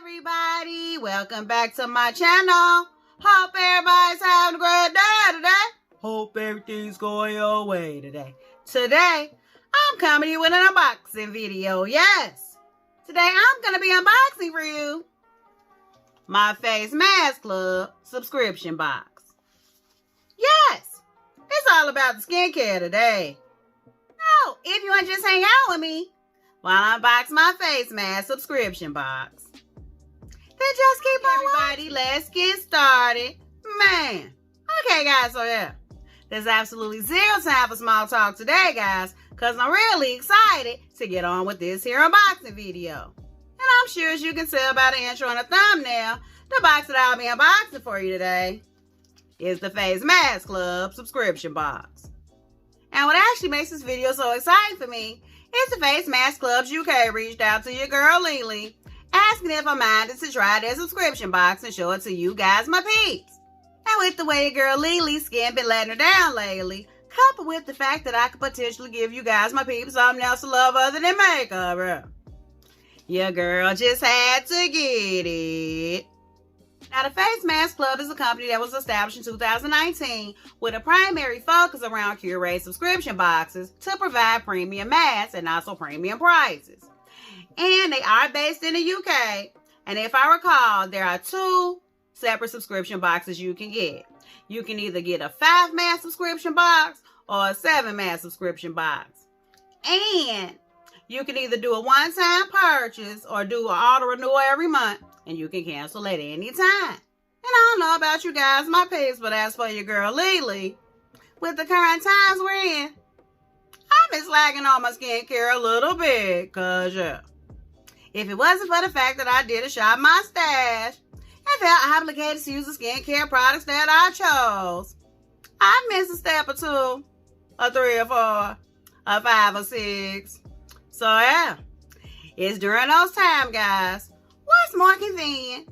everybody, welcome back to my channel. Hope everybody's having a great day today. Hope everything's going your way today. Today, I'm coming to you with an unboxing video. Yes, today I'm going to be unboxing for you my Facemasksclub subscription box. Yes, it's all about the skincare today. So, if you want to just hang out with me while I unbox my face mask subscription box, then just keep on watching. Let's get started. Man. Okay, guys, so yeah. There's absolutely zero time for small talk today, guys, because I'm really excited to get on with this here unboxing video. And I'm sure, as you can tell by the intro and the thumbnail, the box that I'll be unboxing for you today is the Facemasksclub subscription box. And what actually makes this video so exciting for me is the Facemasksclub UK reached out to your girl Lily, asking if I minded to try their subscription box and show it to you guys, my peeps. And with the way your girl Lily's skin been letting her down lately, coupled with the fact that I could potentially give you guys, my peeps, something else to love other than makeup, your girl just had to get it. Now, the Facemasksclub is a company that was established in 2019 with a primary focus around curated subscription boxes to provide premium masks and also premium prices. And they are based in the UK. And if I recall, there are two separate subscription boxes you can get. You can either get a 5-mask subscription box or a 7-mask subscription box. And you can either do a one-time purchase or do an auto renewal every month, and you can cancel at any time. And I don't know about you guys, my peeps, but as for your girl Lily, with the current times we're in, I've been slacking on my skincare a little bit, because if it wasn't for the fact that I did shop my stash and felt obligated to use the skincare products that I chose, I'd miss a step or two, or 3 or 4, or 5 or 6. So yeah, it's during those times, guys, what's more convenient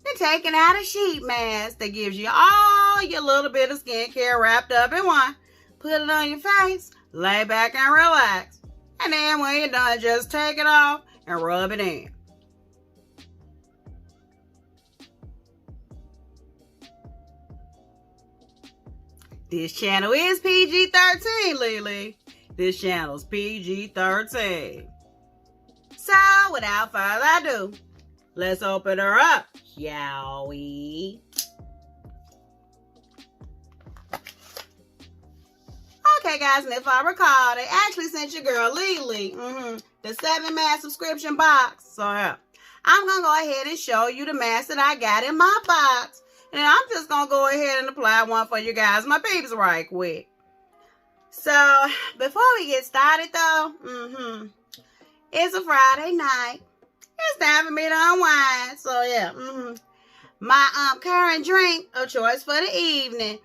than taking out a sheet mask that gives you all your little bit of skincare wrapped up in one, put it on your face, lay back and relax, and then when you're done, just take it off and rub it in. This channel is PG-13, Lily. This channel's PG-13. So, without further ado, let's open her up, shall we? Okay, guys, and if I recall, they actually sent your girl Lily the 7-mask subscription box. So, yeah, I'm going to go ahead and show you the masks that I got in my box. And I'm just going to go ahead and apply one for you guys, my peeps, right quick. So, before we get started, though, it's a Friday night. It's time for me to unwind. So, yeah, my current drink of choice for the evening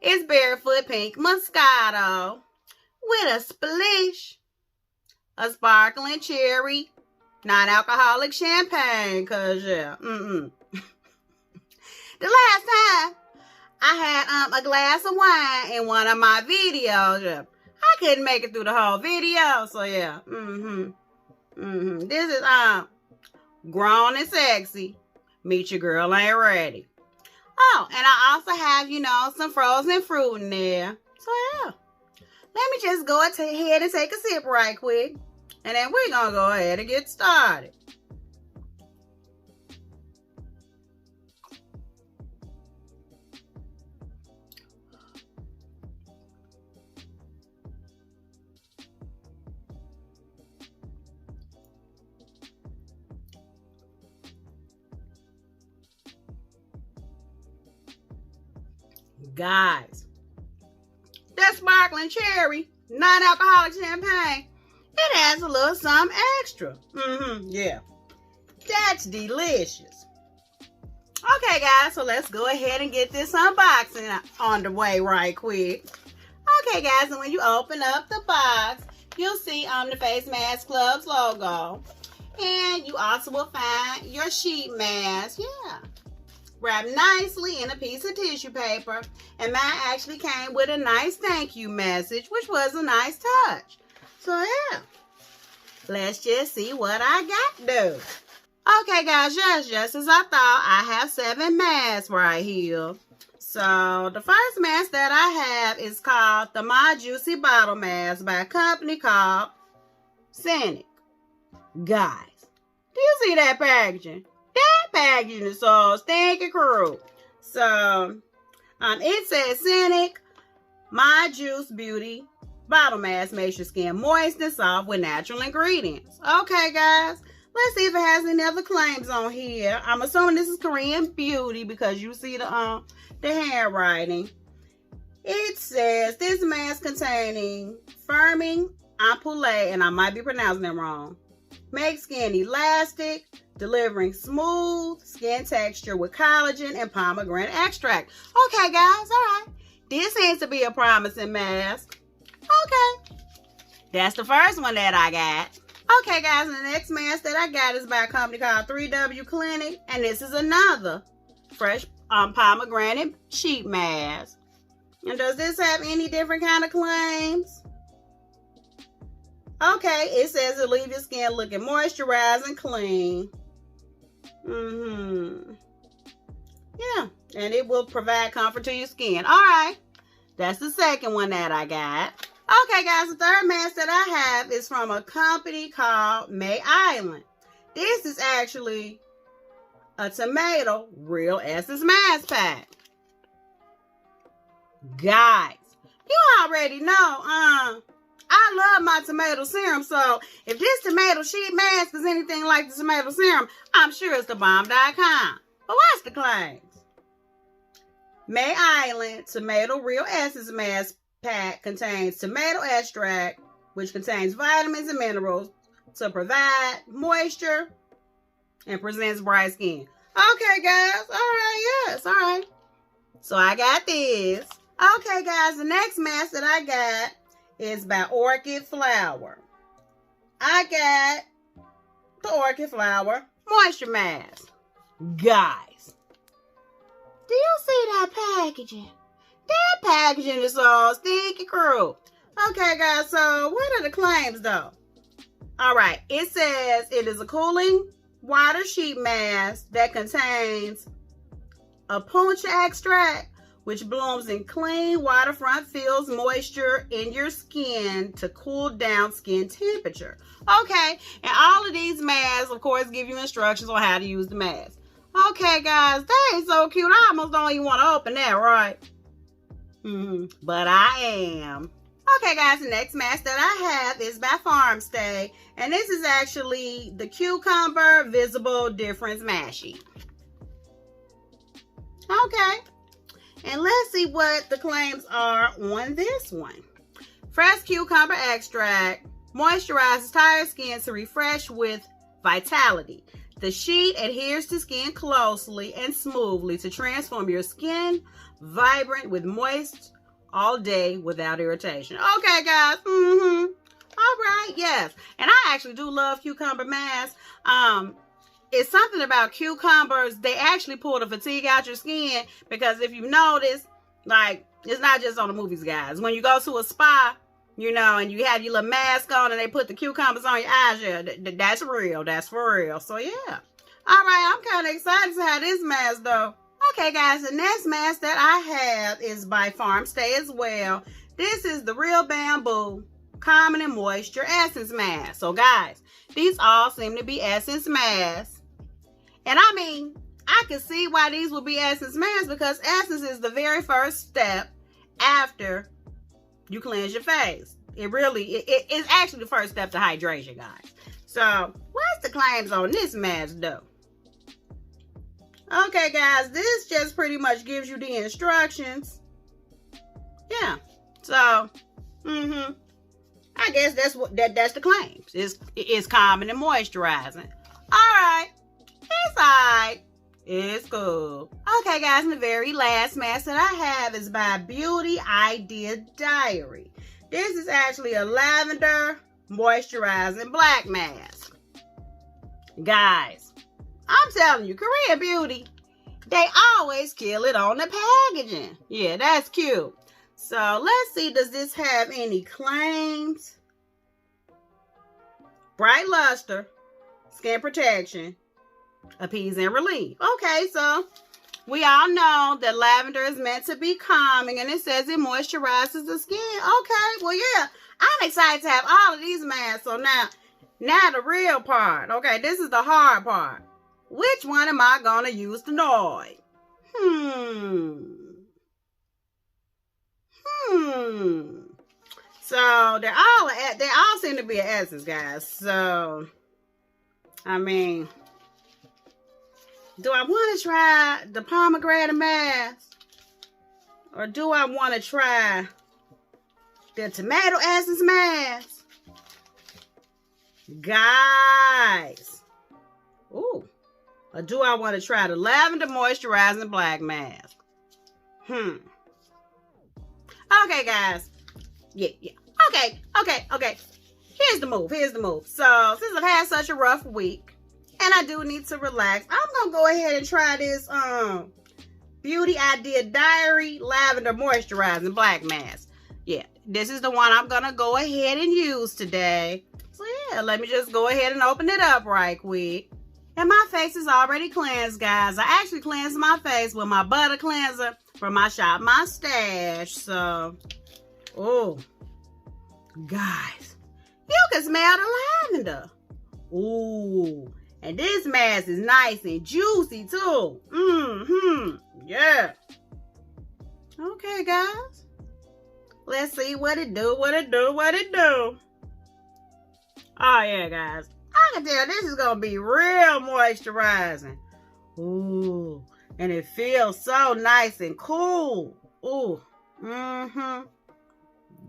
is Barefoot Pink Moscato with a splish of sparkling cherry non-alcoholic champagne. Because, yeah, the last time I had a glass of wine in one of my videos, I couldn't make it through the whole video. So, yeah, this is Grown and Sexy. Meet Your Girl Ain't Ready. Oh, and I also have, some frozen fruit in there. So, yeah. Let me just go ahead and take a sip right quick. And then we're going to go ahead and get started. Guys, that sparkling cherry, non-alcoholic champagne, it adds a little something extra. Yeah. That's delicious. Okay, guys, so let's go ahead and get this unboxing on the way right quick. Okay, guys, and when you open up the box, you'll see the Facemasksclub's logo. And you also will find your sheet mask. Yeah. Wrapped nicely in a piece of tissue paper. And mine actually came with a nice thank you message, which was a nice touch. So, yeah. Let's just see what I got, though. Okay, guys, just as I thought, I have 7 masks right here. So, the first mask that I have is called the My Juicy Bottle Mask by a company called Scenic. Guys, do you see that packaging? That packaging is so stinky cruel. So, it says Scenic My Juice Beauty Bottle Mask makes your skin moist and soft with natural ingredients. Okay, guys. Let's see if it has any other claims on here. I'm assuming this is Korean beauty because you see the handwriting. It says this mask containing firming ampoule, and I might be pronouncing it wrong, makes skin elastic, delivering smooth skin texture with collagen and pomegranate extract. Okay, guys, all right. This seems to be a promising mask. Okay. That's the first one that I got. Okay, guys, and the next mask that I got is by a company called 3W Clinic, and this is another fresh pomegranate sheet mask. And does this have any different kind of claims? Okay, it says it'll leave your skin looking moisturized and clean. Yeah, and it will provide comfort to your skin. All right, that's the second one that I got. Okay, guys, the third mask that I have is from a company called May Island. This is actually a tomato real essence mask pack. Guys, you already know, I love my tomato serum, so if this tomato sheet mask is anything like the tomato serum, I'm sure it's the bomb.com. But what's the claims? May Island Tomato Real Essence Mask Pack contains tomato extract, which contains vitamins and minerals to provide moisture and presents bright skin. Okay, guys. All right. Yes. All right. So I got this. Okay, guys. The next mask that I got is by Orchid Flower. I got the Orchid Flower Moisture Mask. Guys, do you see that packaging? That packaging is so stinky cruel. Okay, guys, so what are the claims, though? All right, it says it is a cooling water sheet mask that contains a puncha extract, which blooms in clean waterfront fields moisture in your skin to cool down skin temperature. Okay, and all of these masks, of course, give you instructions on how to use the mask. Okay, guys, that is so cute. I almost don't even want to open that, right? But I am. Okay, guys, the next mask that I have is by Farmstay, and this is actually the Cucumber Visible Difference Mask Sheet. Okay, and let's see what the claims are on this one. Fresh cucumber extract moisturizes tired skin to refresh with vitality. The sheet adheres to skin closely and smoothly to transform your skin vibrant with moist all day without irritation. Okay, guys. All right, yes. And I actually do love cucumber masks. It's something about cucumbers. They actually pull the fatigue out your skin, because if you notice, like, it's not just on the movies, guys. When you go to a spa, you know, and you have your little mask on and they put the cucumbers on your eyes, yeah, that's real. That's for real. So, yeah. All right, I'm kind of excited to have this mask, though. Okay, guys, the next mask that I have is by Farmstay as well. This is the Real Bamboo Calming and Moisture Essence Mask. So, guys, these all seem to be essence masks. And, I mean, I can see why these would be essence masks, because essence is the very first step after you cleanse your face. It's actually the first step to hydration, guys. So, what's the claims on this mask, though? Okay, guys, this just pretty much gives you the instructions. Yeah. So, I guess that's the claims. It's calming and moisturizing. All right. It's all right. It's cool. Okay, guys, and the very last mask that I have is by Beauty Idea Diary. This is actually a lavender moisturizing black mask. Guys, I'm telling you, Korean Beauty, they always kill it on the packaging. Yeah, that's cute. So, let's see, does this have any claims? Bright luster, skin protection, appease and relieve. Okay, so we all know that lavender is meant to be calming, and it says it moisturizes the skin. Okay, well, yeah, I'm excited to have all of these masks. So now the real part. Okay, this is the hard part. Which one am I going to use tonight? So they all seem to be an essence, guys. So, I mean, do I want to try the pomegranate mask? Or do I want to try the tomato essence mask? Guys. Ooh. Or do I want to try the lavender moisturizing black mask? Okay, guys. Yeah. Okay. Here's the move. So, since I've had such a rough week, and I do need to relax, I'm going to go ahead and try this Beauty Idea Diary Lavender Moisturizing Black Mask. Yeah, this is the one I'm going to go ahead and use today. So, yeah, let me just go ahead and open it up right quick. And my face is already cleansed, guys. I actually cleansed my face with my butter cleanser from my shop, My Stash. So, oh, guys, you can smell the lavender. Ooh, and this mask is nice and juicy too. Yeah. Okay, guys. Let's see what it do. Oh, yeah, guys. I can tell this is going to be real moisturizing. Ooh, and it feels so nice and cool. Ooh,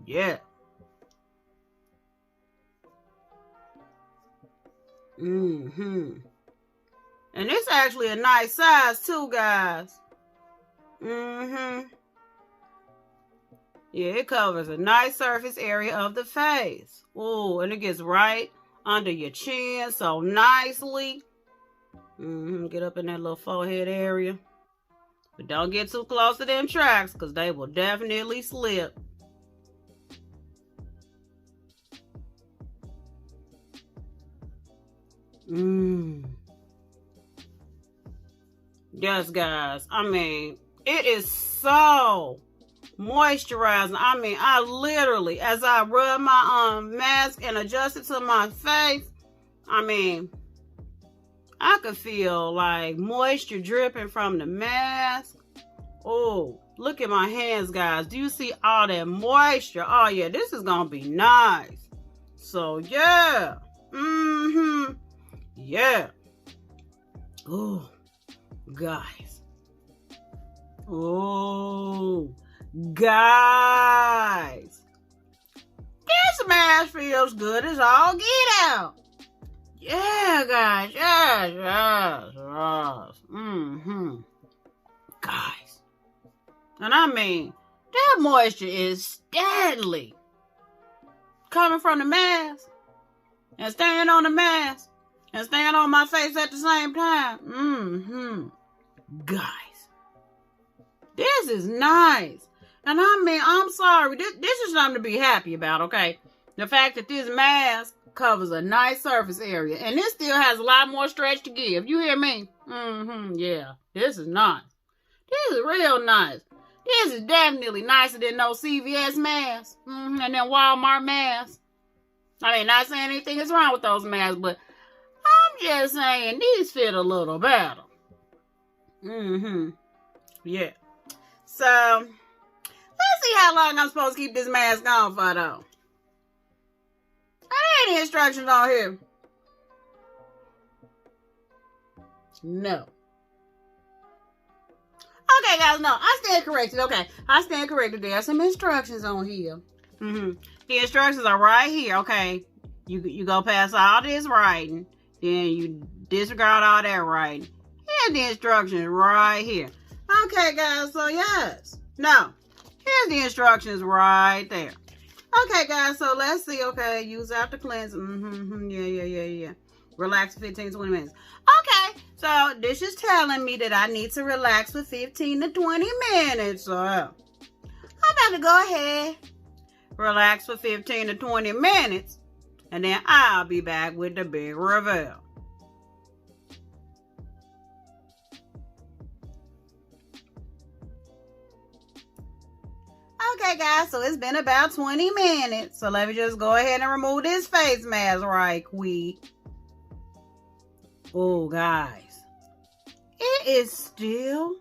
yeah. And it's actually a nice size too, guys. Yeah, it covers a nice surface area of the face. Ooh, and it gets right under your chin so nicely. Get up in that little forehead area. But don't get too close to them tracks, because they will definitely slip. Yes, guys. I mean, it is so moisturizing. I mean, I literally, as I rub my mask and adjust it to my face, I mean, I could feel like moisture dripping from the mask. Oh, look at my hands, guys. Do you see all that moisture? Oh, yeah, this is going to be nice. So, yeah. Yeah. Oh, guys. Oh, guys. This mask feels good as all get out. Yeah, guys. Yes. Guys. And I mean, that moisture is steadily coming from the mask and staying on the mask and staying on my face at the same time. Guys. This is nice. And I mean, I'm sorry. This is something to be happy about, okay? The fact that this mask covers a nice surface area. And this still has a lot more stretch to give. You hear me? Yeah. This is nice. This is real nice. This is definitely nicer than those CVS masks. And then Walmart masks. I mean, not saying anything is wrong with those masks, but I'm just saying these fit a little better. Yeah. So, let's see how long I'm supposed to keep this mask on for, though. Are there any instructions on here? No. Okay, guys, no. I stand corrected. Okay, I stand corrected. There are some instructions on here. The instructions are right here, okay? You go past all this writing. Then you disregard all that writing. Here's the instructions right here. Okay, guys, so yes. No. Here's the instructions right there. Okay, guys, so let's see. Okay, use after cleanse. Yeah. Relax for 15 to 20 minutes. Okay, so this is telling me that I need to relax for 15 to 20 minutes. So I'm about to go ahead, relax for 15 to 20 minutes, and then I'll be back with the big reveal. Okay, guys, so it's been about 20 minutes. So let me just go ahead and remove this face mask right quick. Oh, guys. It still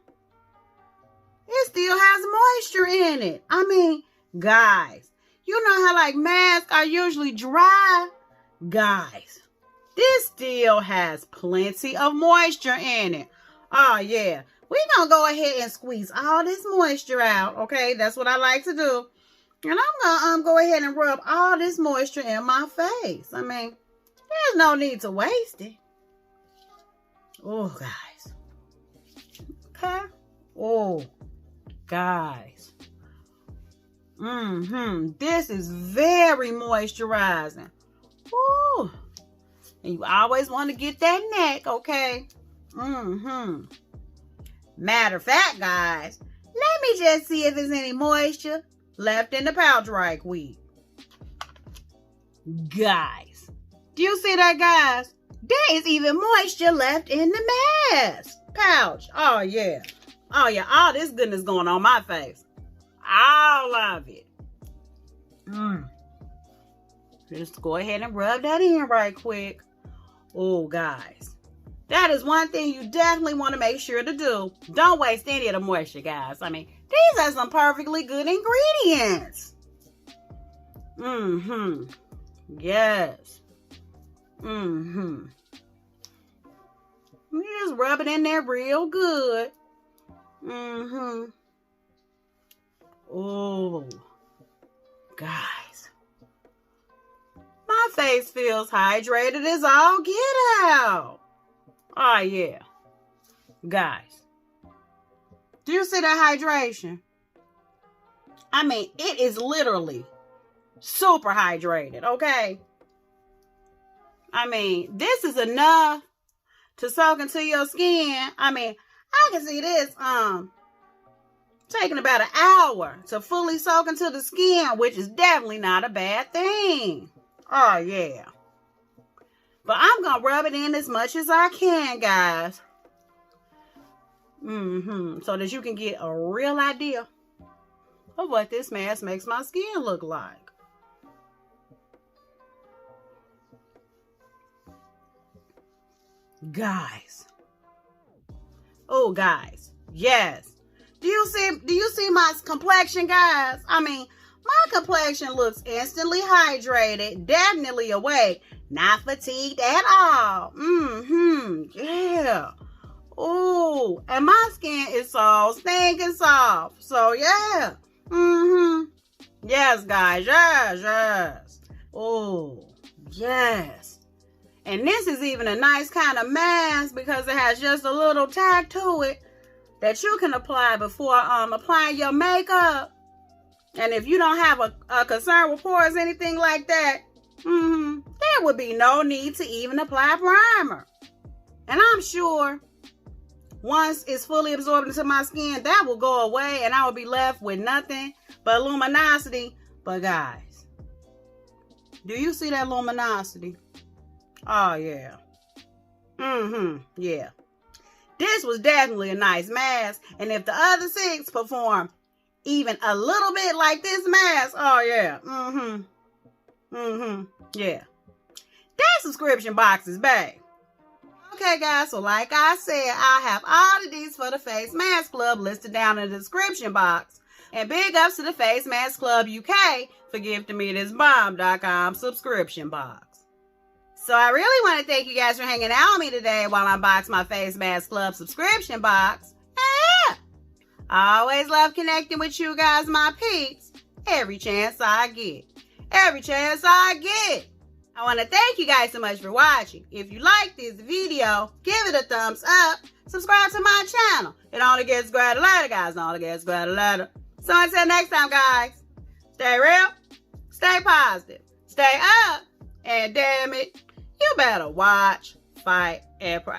has moisture in it. I mean, guys, you know how like masks are usually dry? Guys, this still has plenty of moisture in it. Oh, yeah. We're going to go ahead and squeeze all this moisture out, okay? That's what I like to do. And I'm going to go ahead and rub all this moisture in my face. I mean, there's no need to waste it. Oh, guys. Okay. Oh, guys. This is very moisturizing. Ooh. And you always want to get that neck, okay? Matter of fact, guys, let me just see if there's any moisture left in the pouch right quick. Guys, do you see that, guys? There is even moisture left in the mask pouch. Oh, yeah. Oh, yeah. All this goodness going on my face. All of it. Just go ahead and rub that in right quick. Oh, guys. That is one thing you definitely want to make sure to do. Don't waste any of the moisture, guys. I mean, these are some perfectly good ingredients. Yes. You just rub it in there real good. Oh, guys. My face feels hydrated as all get out. Oh, yeah. Guys, do you see that hydration? I mean, it is literally super hydrated, okay? I mean, this is enough to soak into your skin. I mean, I can see this taking about an hour to fully soak into the skin, which is definitely not a bad thing. Oh, yeah. But I'm going to rub it in as much as I can, guys. So that you can get a real idea of what this mask makes my skin look like. Guys. Oh, guys. Yes. Do you see my complexion, guys? I mean, my complexion looks instantly hydrated, definitely awake, not fatigued at all. Yeah. Oh, and my skin is so stinking soft. So, yeah. Yes, guys. Yes. Oh, yes. And this is even a nice kind of mask because it has just a little tack to it that you can apply before applying your makeup. And if you don't have a concern with pores or anything like that, there would be no need to even apply primer. And I'm sure once it's fully absorbed into my skin, that will go away and I will be left with nothing but luminosity. But guys, do you see that luminosity? Oh, yeah. Yeah. This was definitely a nice mask. And if the other 6 perform even a little bit like this mask, oh, yeah. Yeah. That subscription box is back. Okay, guys, so like I said, I have all of these for the Face Mask Club listed down in the description box. And big ups to the Face Mask Club UK for gifting me this bomb.com subscription box. So I really want to thank you guys for hanging out with me today while I unbox my Face Mask Club subscription box. Yeah. I always love connecting with you guys, my peeps, every chance I get. Every chance I get. I want to thank you guys so much for watching. If you like this video, give it a thumbs up. Subscribe to my channel. It only gets greater later, guys. It only gets greater later. So until next time, guys, stay real, stay positive, stay up, and damn it, you better watch, fight, and pray.